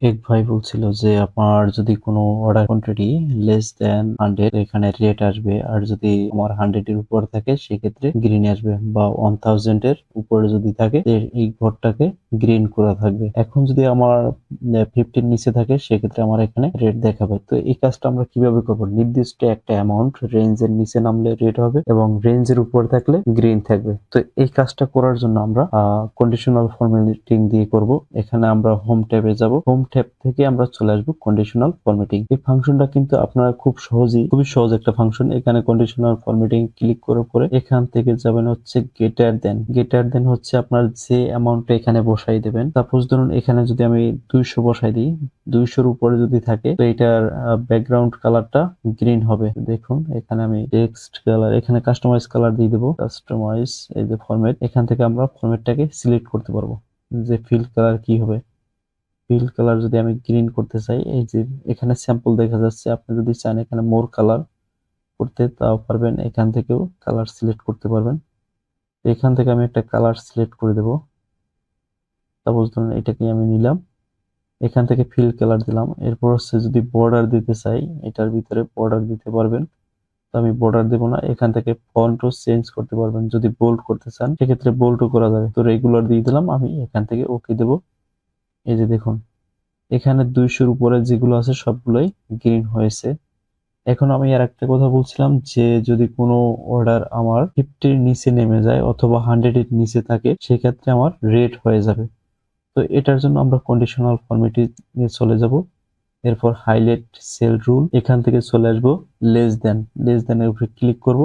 এক ভাই বলছিল যে আপনার যদি কোনো অর্ডার কোয়ান্টিটি লেস দেন 100 এখানে রেড আসবে, আর যদি আমার 100 এর উপর থাকে সেক্ষেত্রে গ্রিন আসবে, বা 1000 এর উপরে যদি থাকে এই ঘরটাকে গ্রিন করা থাকবে। এখন যদি আমার 50 নিচে থাকে সেক্ষেত্রে আমার এখানে রেড দেখাবে। তো এই কাজটা আমরা কিভাবে করবো? নির্দিষ্ট একটা অ্যামাউন্ট রেঞ্জের নিচে নামলে রেড হবে এবং রেঞ্জের উপর থাকলে গ্রিন থাকবে। তো এই কাজটা করার জন্য আমরা কন্ডিশনাল ফরম্যাটিং দিয়ে করব। এখানে আমরা হোম ট্যাবে যাব, হোম ট্যাব থেকে আমরা চলে আসবো কন্ডিশনাল ফরম্যাটিং। এই ফাংশনটা কিন্তু আপনারা খুবই সহজ একটা ফাংশন। এখানে কন্ডিশনাল ফরম্যাটিং ক্লিক করার পরে এখান থেকে যাবেন হচ্ছে গেটার দেন হচ্ছে আপনার যে অ্যামাউন্টটা এখানে বসাই দেবেন। সাপোজ ধরুন এখানে যদি আমি 200 বসাই দিই, 200-র উপরে যদি থাকে তো এটার ব্যাকগ্রাউন্ড কালারটা গ্রিন হবে। দেখুন এখানে আমি টেক্সট কালার, এখানে কাস্টমাইজ কালার দিয়ে দেবো। কাস্টমাইজ, এই যে ফরম্যাট, এখান থেকে আমরা ফরম্যাটটাকে সিলেক্ট করতে পারবো যে ফিল কালার কি হবে। ফিল কালার যদি আমি গ্রিন করতে চাই, এই যে এখানে স্যাম্পল দেখা যাচ্ছে, আপনি যদি চান এখানে মোর কালার করতে তাও পারবেন, এখান থেকেও কালার সিলেক্ট করতে পারবেন। এখান থেকে আমি একটা কালার সিলেক্ট করে দেবো। সাপোজ ধরুন এটাকে আমি নিলাম, এখান থেকে ফিল কালার দিলাম। এরপর হচ্ছে যদি বর্ডার দিতে চাই, এটার ভিতরে বর্ডার দিতে পারবেন। তো আমি বর্ডার দেবো না, এখান থেকে ফন্টও চেঞ্জ করতে পারবেন। যদি বোল্ড করতে চান সেক্ষেত্রে বোল্ডও করা যাবে। তো রেগুলার দিয়ে দিলাম, আমি এখান থেকে ওকে দেবো। এই যে দেখুন এখানে 200-র উপরে যেগুলো আছে সবগুলোই গ্রিন হয়েছে। এখন আমি আর একটা কথা বলছিলাম যে যদি কোনো অর্ডার আমার 50-র নিচে নেমে যায় অথবা 100-এর নিচে থাকে সেক্ষেত্রে আমার রেড হয়ে যাবে। তো এটার জন্য আমরা কন্ডিশনাল ফরম্যাটিং এ চলে যাব। এরপর হাইলাইট সেল রুল, এখান থেকে চলে আসবো লেস দেন এর উপরে ক্লিক করব।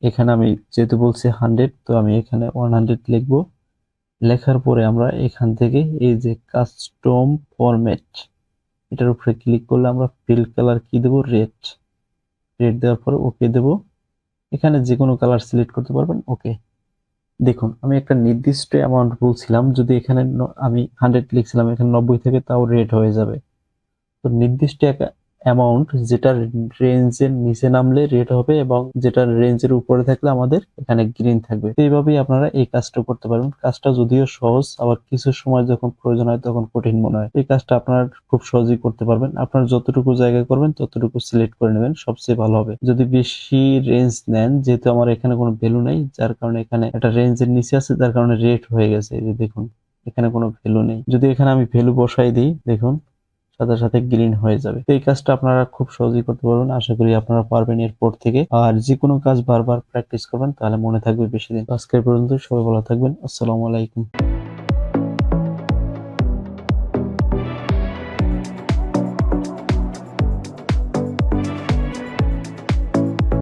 এখানে আমি যেহেতু বলছি 100, তো আমি এখানে 100 লিখবো। লেখার পরে আমরা এখান থেকে এই যে কাস্টম ফরম্যাট, এটার উপরে ক্লিক করলে আমরা ফিল কালার কি দেবো? রেড দেওয়ার পরে ওকে দেবো। এখানে যে কোনো কালার সিলেক্ট করতে পারবেন, ওকে। দেখুন আমি একটা নির্দিষ্ট অ্যামাউন্ট বলছিলাম, যদি এখানে আমি 100 লিখছিলাম, এখানে 90 থেকে তাও রেড হয়ে যাবে। তো নির্দিষ্ট এক অ্যামাউন্ট যেটা রেঞ্জের নিচে নামলে রেড হবে এবং যেটা রেঞ্জের উপরে থাকলে আমাদের এখানে গ্রিন থাকবে। তো এইভাবেই আপনারা এই কাজটা করতে পারবেন। কাজটা যদিও সহজ, আবার কিছু সময় যখন প্রয়োজন হয় তখন কঠিন মনে হয়। এই কাজটা আপনারা খুব সহজেই করতে পারবেন। আপনারা যতটুকু জায়গা করবেন ততটুকু সিলেক্ট করে নেবেন, সবচেয়ে ভালো হবে। যদি বেশি রেঞ্জ নেন, যেহেতু আমার এখানে কোনো ভ্যালু নেই যার কারণে এখানে একটা রেঞ্জের নিচে আছে, যার কারণে রেড হয়ে গেছে। এই যে দেখুন এখানে কোনো ভ্যালু নেই। যদি এখানে আমি ভ্যালু বসাই দিই, দেখুন সাথে সাথে গ্রিন হয়ে যাবে। তো এই কাজটা আপনারা খুব সহজেই করতে পারবেন। আশা করি আপনারা পারবেন এরপর থেকে। আর যে কোনো কাজ বারবার প্র্যাকটিস করবেন, তাহলে মনে থাকবে বেশি দিন। আজকের পর্যন্ত সবাই ভালো থাকবেন। আসসালামু আলাইকুম।